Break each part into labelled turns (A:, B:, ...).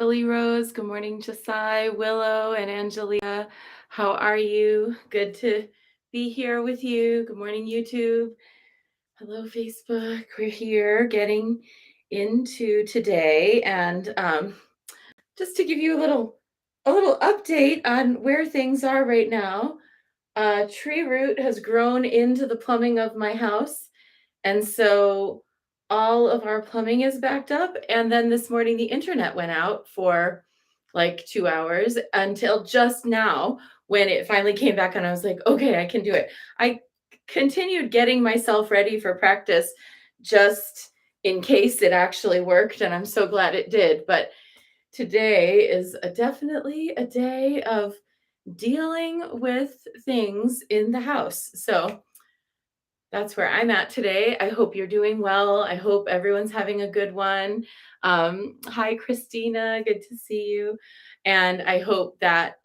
A: Lily Rose, good morning, Josiah, Willow, and Angelia. How are you? Good to be here with you. Good morning, YouTube. Hello, Facebook. We're here getting into today, and just to give you a little update on where things are right now. Tree root has grown into the plumbing of my house. And so all of our plumbing is backed up. And then this morning, the internet went out for like 2 hours until just now when it finally came back. And I was like, okay, I can do it. I continued getting myself ready for practice just in case it actually worked. And I'm so glad it did. But today is definitely a day of dealing with things in the house. So that's where I'm at today. I hope you're doing well. I hope everyone's having a good one. Hi, Christina. Good to see you. And I hope that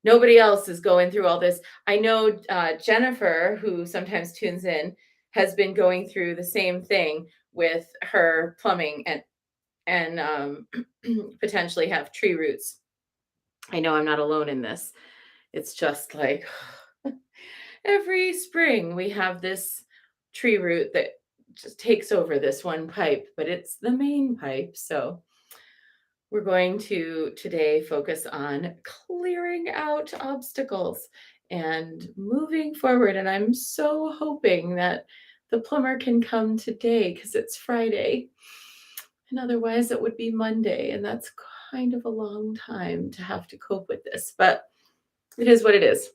A: nobody else is going through all this. I know Jennifer, who sometimes tunes in, has been going through the same thing with her plumbing and potentially have tree roots. I know I'm not alone in this. It's just like every spring we have this tree root that just takes over this one pipe, but it's the main pipe. So we're going to today focus on clearing out obstacles and moving forward. And I'm so hoping that the plumber can come today because it's Friday. And otherwise it would be Monday. And that's kind of a long time to have to cope with this, but it is what it is.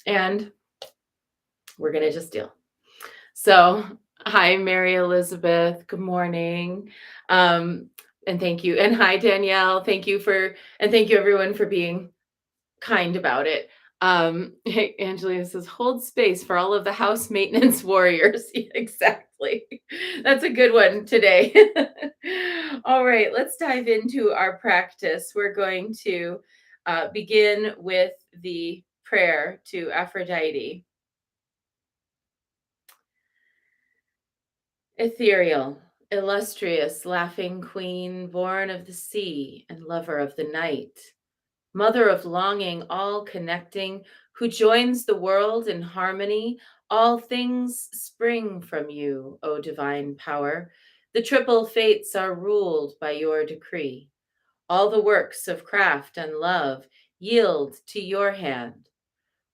A: And we're going to just deal. So, hi, Mary Elizabeth. Good morning. And thank you. And hi, Danielle. Thank you everyone for being kind about it. Hey, Angelia says, hold space for all of the house maintenance warriors. Exactly. That's a good one today. All right, let's dive into our practice. We're going to begin with the prayer to Aphrodite. Ethereal, illustrious, laughing queen, born of the sea and lover of the night, mother of longing, all connecting, who joins the world in harmony, all things spring from you, O divine power. The triple fates are ruled by your decree. All the works of craft and love yield to your hand.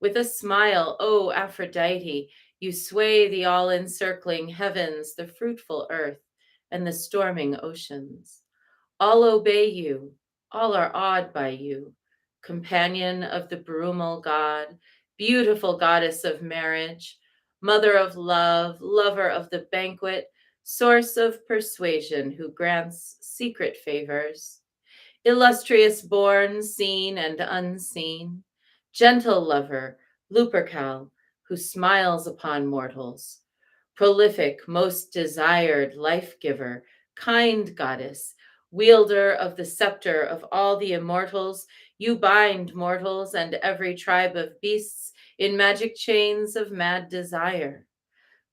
A: With a smile, O Aphrodite, you sway the all-encircling heavens, the fruitful earth, and the storming oceans. All obey you, all are awed by you, companion of the brumal god, beautiful goddess of marriage, mother of love, lover of the banquet, source of persuasion who grants secret favors. Illustrious born, seen and unseen, gentle lover, Lupercal, who smiles upon mortals, prolific, most desired life giver, kind goddess, wielder of the scepter of all the immortals, you bind mortals and every tribe of beasts in magic chains of mad desire.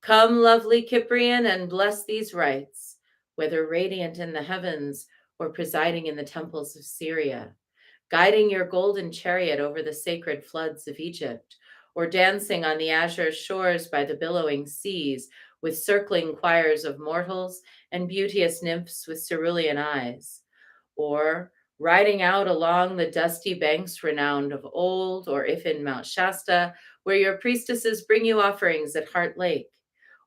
A: Come, lovely Cyprian, and bless these rites, whether radiant in the heavens or presiding in the temples of Syria, guiding your golden chariot over the sacred floods of Egypt, or dancing on the azure shores by the billowing seas with circling choirs of mortals and beauteous nymphs with cerulean eyes, or riding out along the dusty banks renowned of old, or if in Mount Shasta, where your priestesses bring you offerings at Heart Lake,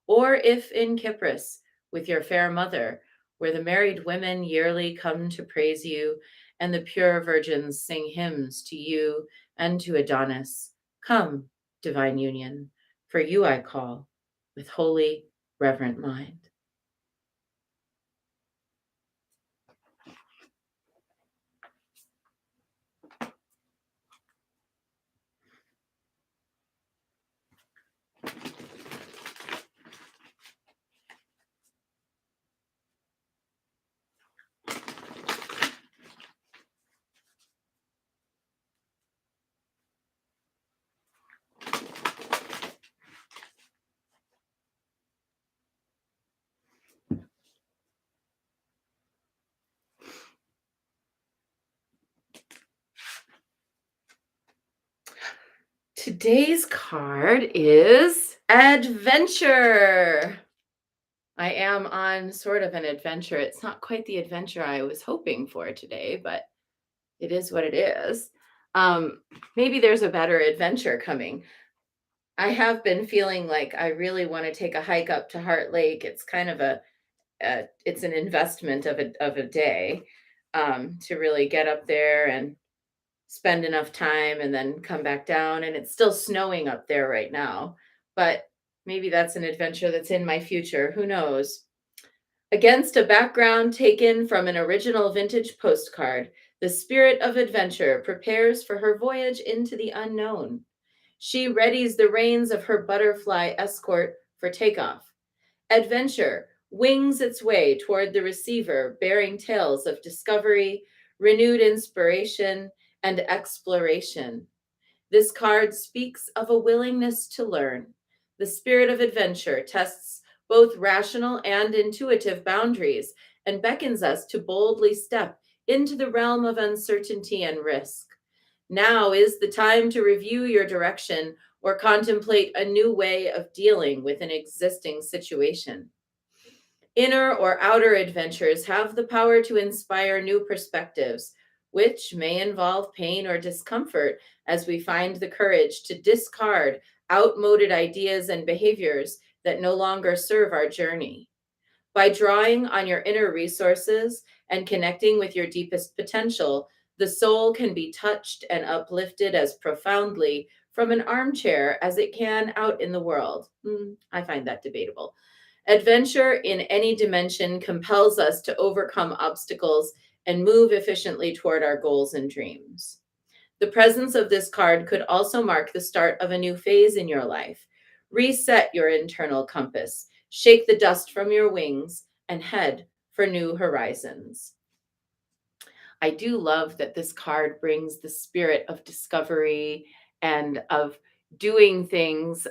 A: or if in Kypris with your fair mother, where the married women yearly come to praise you, and the pure virgins sing hymns to you and to Adonis. Come, divine union, for you I call, with holy, reverent mind. Today's card is Adventure. I am on sort of an adventure. It's not quite the adventure I was hoping for today, but it is what it is. Um, Maybe there's a better adventure coming. I have been feeling like I really want to take a hike up to Heart Lake. It's kind of it's an investment of a day to really get up there and spend enough time and then come back down. And it's still snowing up there right now, but maybe that's an adventure that's in my future. Who knows? Against a background taken from an original vintage postcard, the spirit of adventure prepares for her voyage into the unknown. She readies the reins of her butterfly escort for takeoff. Adventure wings its way toward the receiver, bearing tales of discovery, renewed inspiration, and exploration. This card speaks of a willingness to learn. The spirit of adventure tests both rational and intuitive boundaries and beckons us to boldly step into the realm of uncertainty and risk. Now is the time to review your direction or contemplate a new way of dealing with an existing situation. Inner or outer adventures have the power to inspire new perspectives, which may involve pain or discomfort as we find the courage to discard outmoded ideas and behaviors that no longer serve our journey. By drawing on your inner resources and connecting with your deepest potential, the soul can be touched and uplifted as profoundly from an armchair as it can out in the world. I find that debatable. Adventure in any dimension compels us to overcome obstacles and move efficiently toward our goals and dreams. The presence of this card could also mark the start of a new phase in your life. Reset your internal compass, shake the dust from your wings, and head for new horizons. I do love that this card brings the spirit of discovery and of doing things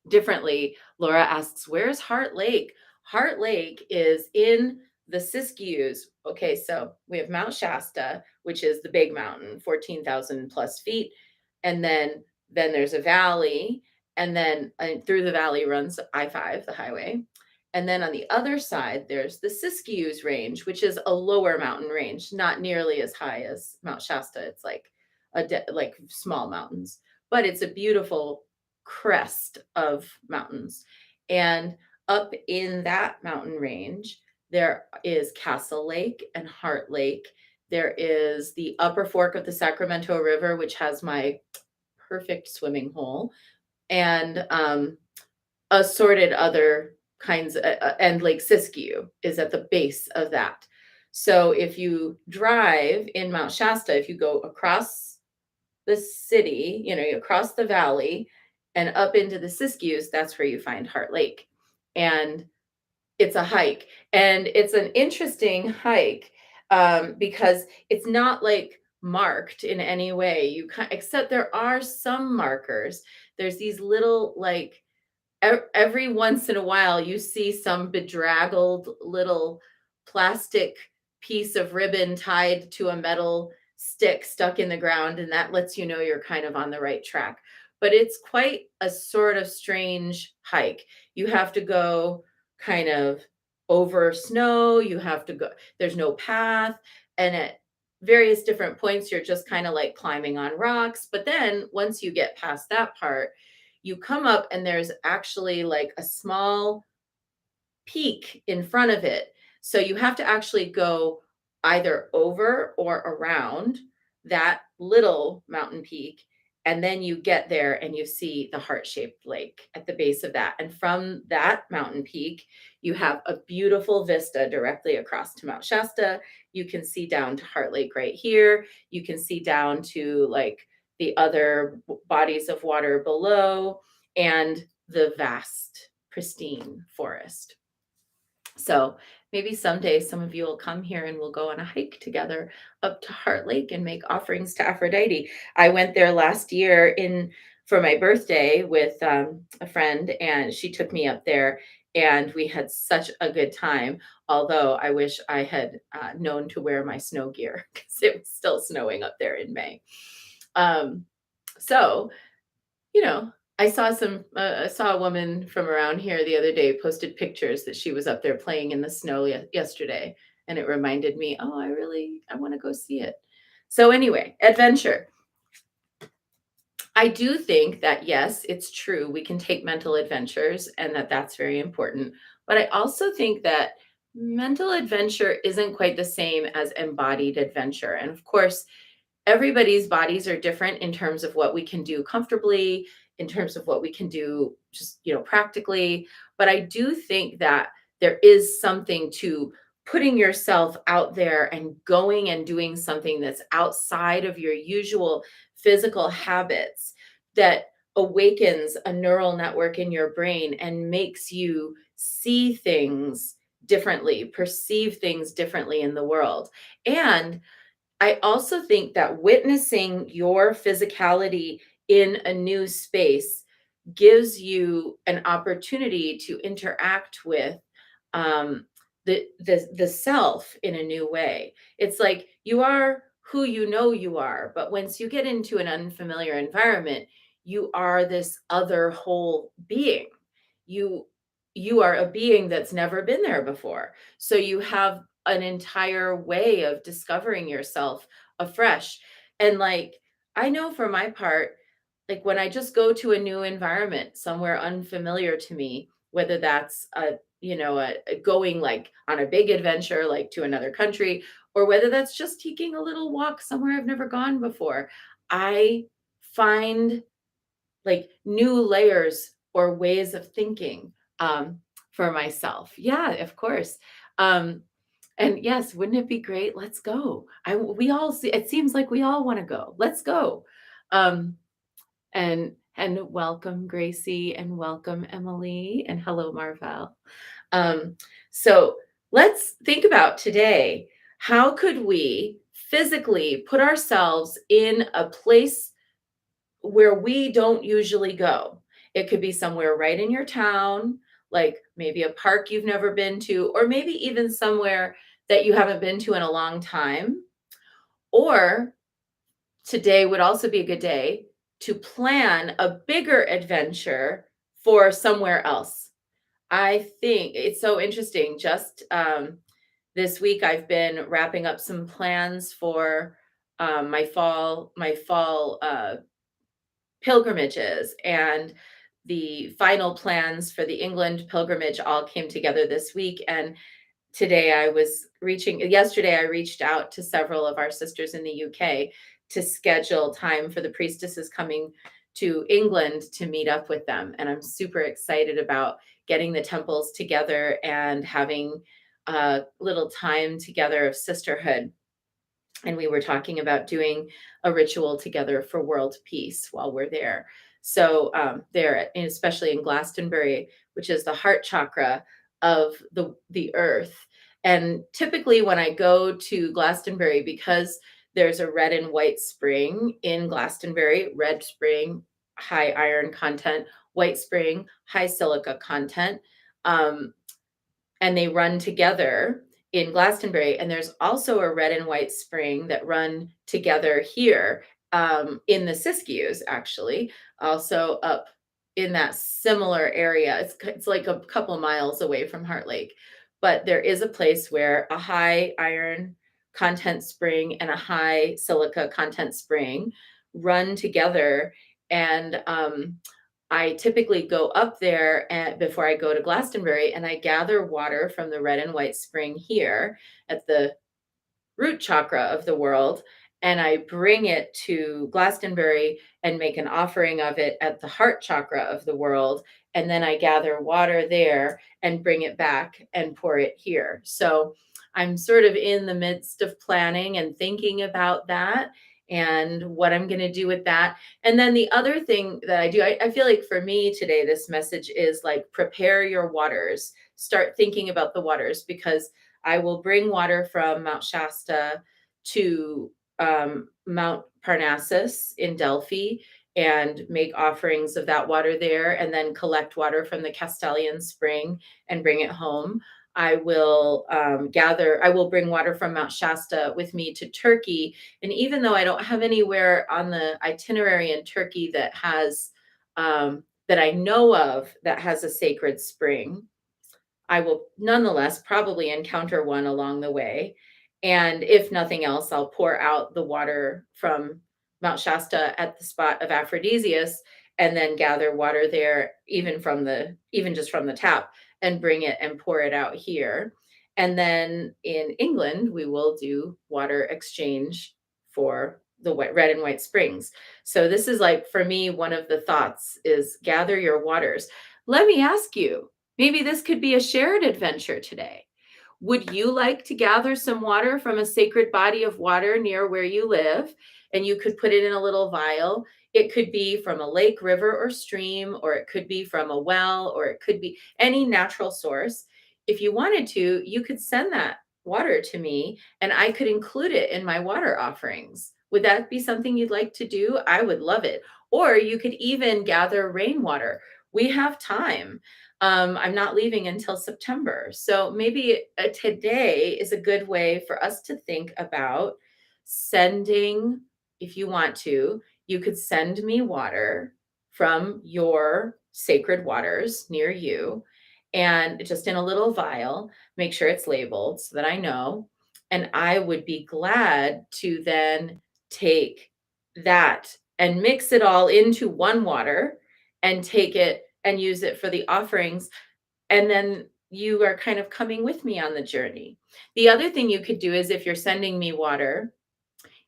A: differently. Laura asks, where's Heart Lake? Heart Lake is in the Siskiyous. Okay, so we have Mount Shasta, which is the big mountain, 14,000 plus feet. And then there's a valley. And then through the valley runs I-5, the highway. And then on the other side, there's the Siskiyous Range, which is a lower mountain range, not nearly as high as Mount Shasta. It's like like small mountains, but it's a beautiful crest of mountains. And up in that mountain range, there is Castle Lake and Heart Lake. There is the upper fork of the Sacramento River, which has my perfect swimming hole, and assorted other kinds, and Lake Siskiyou is at the base of that. So if you drive in Mount Shasta, if you go across the city, you across the valley and up into the Siskiyous, that's where you find Heart Lake. And it's a hike. And it's an interesting hike because it's not like marked in any way. Except there are some markers. There's these little like every once in a while you see some bedraggled little plastic piece of ribbon tied to a metal stick stuck in the ground, and that lets you know you're kind of on the right track. But it's quite a sort of strange hike. You have to go kind of over snow, you have to go, there's no path, and at various different points you're just kind of like climbing on rocks. But then once you get past that part, you come up and there's actually like a small peak in front of it. So you have to actually go either over or around that little mountain peak. And then you get there and you see the heart-shaped lake at the base of that. And from that mountain peak, you have a beautiful vista directly across to Mount Shasta. You can see down to Heart Lake right here. You can see down to like the other bodies of water below and the vast, pristine forest. So maybe someday some of you will come here and we'll go on a hike together up to Heart Lake and make offerings to Aphrodite. I went there last year for my birthday with a friend, and she took me up there, and we had such a good time. Although I wish I had known to wear my snow gear because it was still snowing up there in May. So I saw a woman from around here the other day posted pictures that she was up there playing in the snow yesterday, and it reminded me, oh, I want to go see it. So anyway, adventure. I do think that yes, it's true. We can take mental adventures and that's very important. But I also think that mental adventure isn't quite the same as embodied adventure. And of course, everybody's bodies are different in terms of what we can do comfortably, in terms of what we can do just, practically. But I do think that there is something to putting yourself out there and going and doing something that's outside of your usual physical habits that awakens a neural network in your brain and makes you see things differently, perceive things differently in the world. And I also think that witnessing your physicality in a new space gives you an opportunity to interact with um, the self in a new way. It's like you are who you know you are, but once you get into an unfamiliar environment, you are this other whole being. You you are a being that's never been there before. So you have an entire way of discovering yourself afresh. And like I know for my part, like when I just go to a new environment, somewhere unfamiliar to me, whether that's going like on a big adventure, like to another country, or whether that's just taking a little walk somewhere I've never gone before, I find like new layers or ways of thinking for myself. Yeah, of course. Um, and yes, wouldn't it be great? Let's go. We all see. It seems like we all want to go. Let's go. Um, and welcome Gracie and welcome Emily and hello Marvel. Um, so let's think about today. How could we physically put ourselves in a place where we don't usually go? It could be somewhere right in your town, like maybe a park you've never been to, or maybe even somewhere that you haven't been to in a long time. Or today would also be a good day to plan a bigger adventure for somewhere else. I think it's so interesting. Just this week, I've been wrapping up some plans for my fall pilgrimages, and the final plans for the England pilgrimage all came together this week. And yesterday I reached out to several of our sisters in the UK to schedule time for the priestesses coming to England to meet up with them. And I'm super excited about getting the temples together and having a little time together of sisterhood. And we were talking about doing a ritual together for world peace while we're there. So there, and especially in Glastonbury, which is the heart chakra of the earth. And typically, when I go to Glastonbury, because there's a red and white spring in Glastonbury, red spring, high iron content, white spring, high silica content. Um, and they run together in Glastonbury. And there's also a red and white spring that run together here in the Siskiyous, actually, also up in that similar area. It's like a couple miles away from Heart Lake, but there is a place where a high iron content spring and a high silica content spring run together. And I typically go up there before I go to Glastonbury, and I gather water from the red and white spring here at the root chakra of the world, and I bring it to Glastonbury and make an offering of it at the heart chakra of the world. And then I gather water there and bring it back and pour it here. So I'm sort of in the midst of planning and thinking about that and what I'm going to do with that. And then the other thing that I do, I feel like for me today, this message is like prepare your waters, start thinking about the waters, because I will bring water from Mount Shasta to Mount Parnassus in Delphi and make offerings of that water there, and then collect water from the Castalian spring and bring it home. I will I will bring water from Mount Shasta with me to Turkey. And even though I don't have anywhere on the itinerary in Turkey that has that I know of that has a sacred spring, I will nonetheless probably encounter one along the way. And if nothing else, I'll pour out the water from Mount Shasta at the spot of Aphrodisias and then gather water there, even just from the tap, and bring it and pour it out here. And then in England, we will do water exchange for the red and white springs. So this is like, for me, one of the thoughts is gather your waters. Let me ask you, maybe this could be a shared adventure today. Would you like to gather some water from a sacred body of water near where you live? And you could put it in a little vial. It could be from a lake, river, or stream, or it could be from a well, or it could be any natural source. If you wanted to, you could send that water to me and I could include it in my water offerings. Would that be something you'd like to do? I would love it. Or you could even gather rainwater. We have time. I'm not leaving until September. So maybe today is a good way for us to think about sending, if you want to, you could send me water from your sacred waters near you and just in a little vial, make sure it's labeled so that I know. And I would be glad to then take that and mix it all into one water and take it and use it for the offerings. And then you are kind of coming with me on the journey. The other thing you could do is if you're sending me water,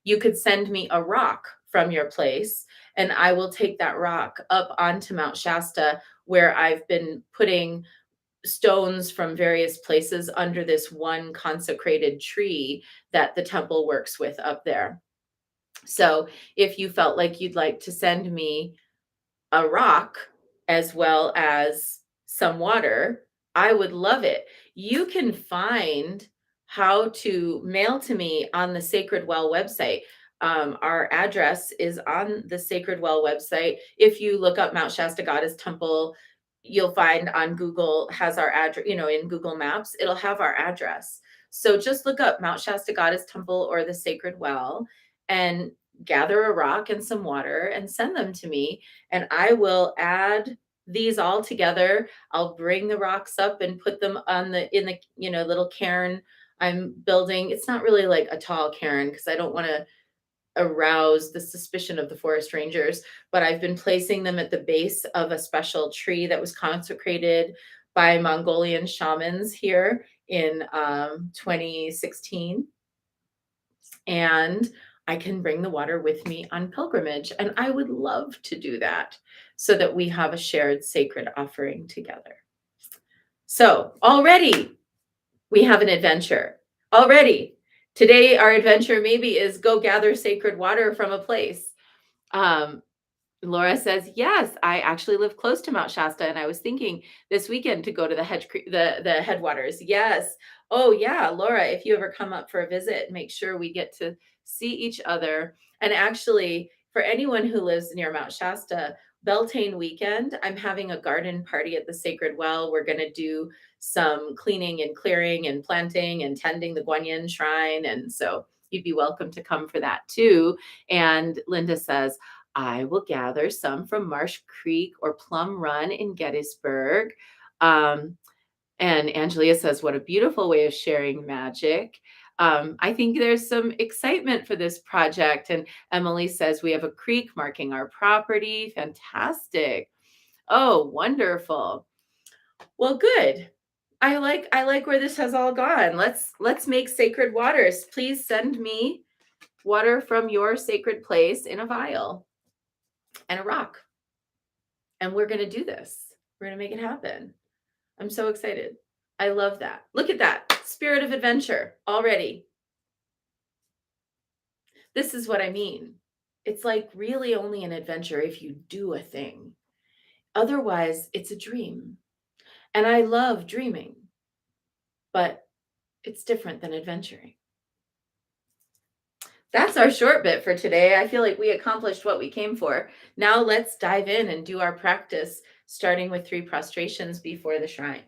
A: you could send me a rock from your place, and I will take that rock up onto Mount Shasta where I've been putting stones from various places under this one consecrated tree that the temple works with up there. So if you felt like you'd like to send me a rock as well as some water, I would love it. You can find how to mail to me on the Sacred Well website. Our address is on the Sacred Well website. If you look up Mount Shasta Goddess Temple, you'll find on Google has our address, in Google Maps, it'll have our address. So just look up Mount Shasta Goddess Temple or the Sacred Well and gather a rock and some water and send them to me, and I will add these all together. I'll bring the rocks up and put them in the little cairn I'm building. It's not really like a tall cairn because I don't want to arouse the suspicion of the forest rangers, but I've been placing them at the base of a special tree that was consecrated by Mongolian shamans here in 2016. And I can bring the water with me on pilgrimage. And I would love to do that so that we have a shared sacred offering together. So already we have an adventure. Already. Today, our adventure maybe is go gather sacred water from a place. Um, Laura says, yes, I actually live close to Mount Shasta, and I was thinking this weekend to go to the headwaters. Yes. Oh yeah, Laura, if you ever come up for a visit, make sure we get to see each other. And actually, for anyone who lives near Mount Shasta, Beltane weekend, I'm having a garden party at the Sacred Well. We're going to do some cleaning and clearing and planting and tending the Guanyin shrine. And so you'd be welcome to come for that too. And Linda says, I will gather some from Marsh Creek or Plum Run in Gettysburg. And Angelia says, what a beautiful way of sharing magic. I think there's some excitement for this project. And Emily says, we have a creek marking our property. Fantastic. Oh, wonderful. Well, good. I like where this has all gone. Let's make sacred waters. Please send me water from your sacred place in a vial and a rock. And we're going to do this. We're going to make it happen. I'm so excited. I love that. Look at that. Spirit of adventure already. This is what I mean. It's like really only an adventure if you do a thing. Otherwise, it's a dream. And I love dreaming, but it's different than adventuring. That's our short bit for today. I feel like we accomplished what we came for. Now let's dive in and do our practice, starting with 3 prostrations before the shrine.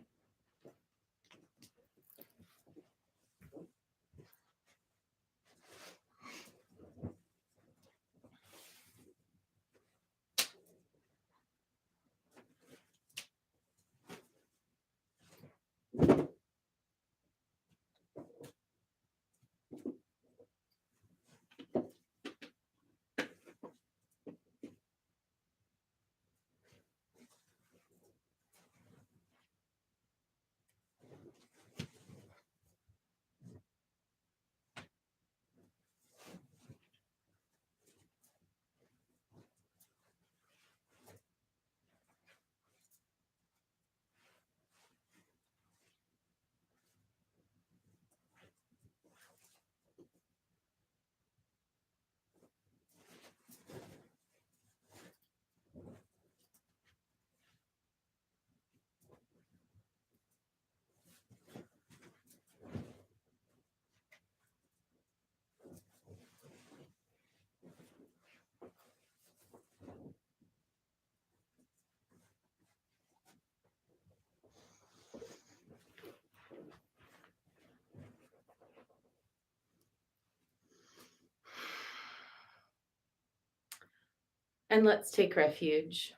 A: And let's take refuge.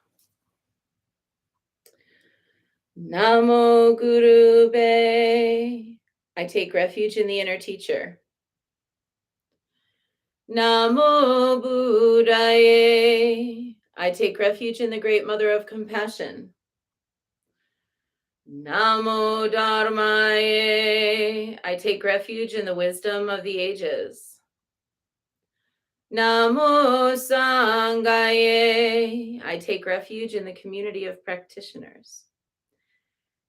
A: Namo Guru Be. I take refuge in the inner teacher. Namo Buddhaye. I take refuge in the great mother of compassion. Namo Dharmaye. I take refuge in the wisdom of the ages. Namo Sanghaye. I take refuge in the community of practitioners.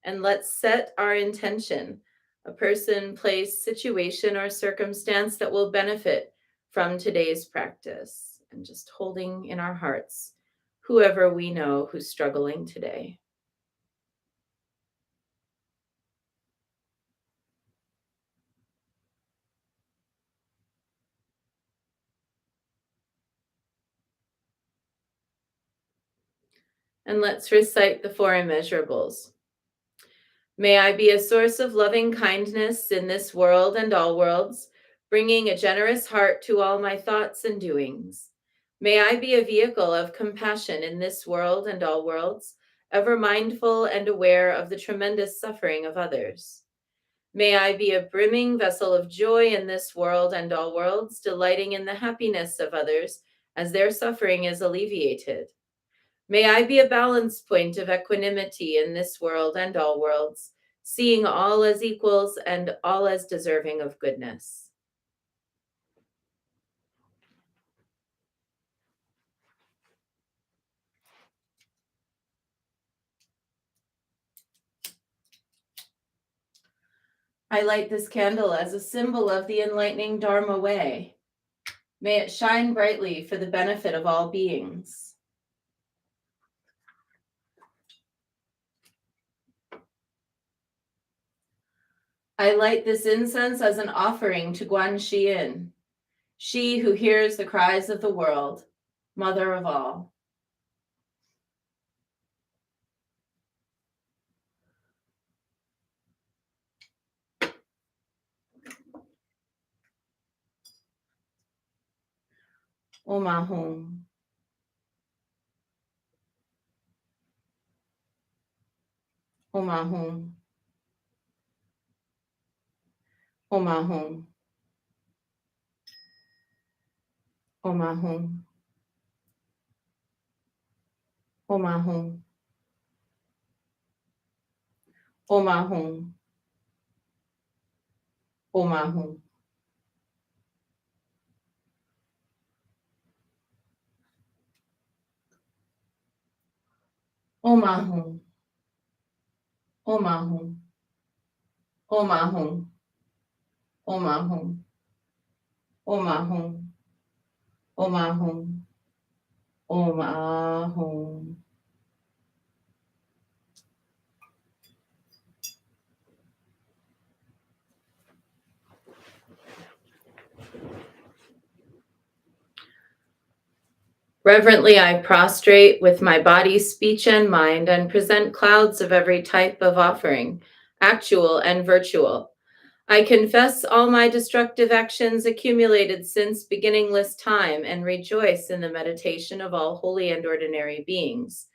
A: And let's set our intention, a person, place, situation, or circumstance that will benefit from today's practice, and just holding in our hearts whoever we know who's struggling today. And let's recite the Four Immeasurables. May I be a source of loving kindness in this world and all worlds, bringing a generous heart to all my thoughts and doings. May I be a vehicle of compassion in this world and all worlds, ever mindful and aware of the tremendous suffering of others. May I be a brimming vessel of joy in this world and all worlds, delighting in the happiness of others as their suffering is alleviated. May I be a balance point of equanimity in this world and all worlds, seeing all as equals and all as deserving of goodness. I light this candle as a symbol of the enlightening Dharma way. May it shine brightly for the benefit of all beings. I light this incense as an offering to Guan Xiyin, she who hears the cries of the world, mother of all. Om Ahum. Om Ahum. Om Ahum. Om Ahum. Om Ahum. Om Ahum. Om Ahum. Om Ahum. Om Ahum. Om Ahum. Om Ahum. Om Ahum. Om Ahum. Om Ahum. Reverently, I prostrate with my body, speech, and mind, and present clouds of every type of offering, actual and virtual. I confess all my destructive actions accumulated since beginningless time and rejoice in the meditation of all holy and ordinary beings.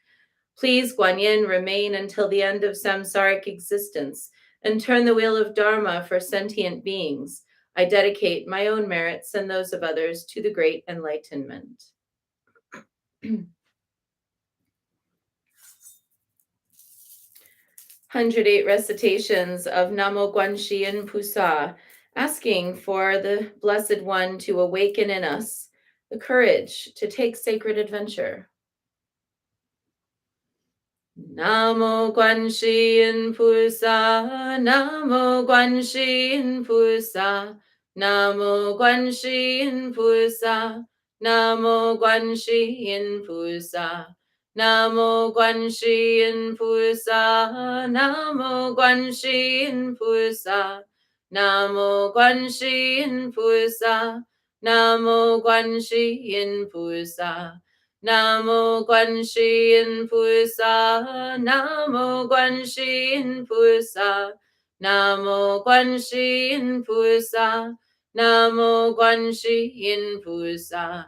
A: Please, Guanyin, remain until the end of samsaric existence and turn the wheel of Dharma for sentient beings. I dedicate my own merits and those of others to the great enlightenment. 108 recitations of Namo Guanxian Pusa, asking for the Blessed One to awaken in us the courage to take sacred adventure. Namo Guanxian Pusa, Namo Guanxian Pusa, Namo Guanxian Pusa, Namo Guanxian Pusa, Namo Guanxian Pusa, Namo Guanxian Pusa, Namo Guanxian Pusa, Namo Guanxian Pusa. Namo Guanxian Pusa, Namo Guanxian Pusa, Namo Guanxian Pusa, Namo Guanxian Pusa,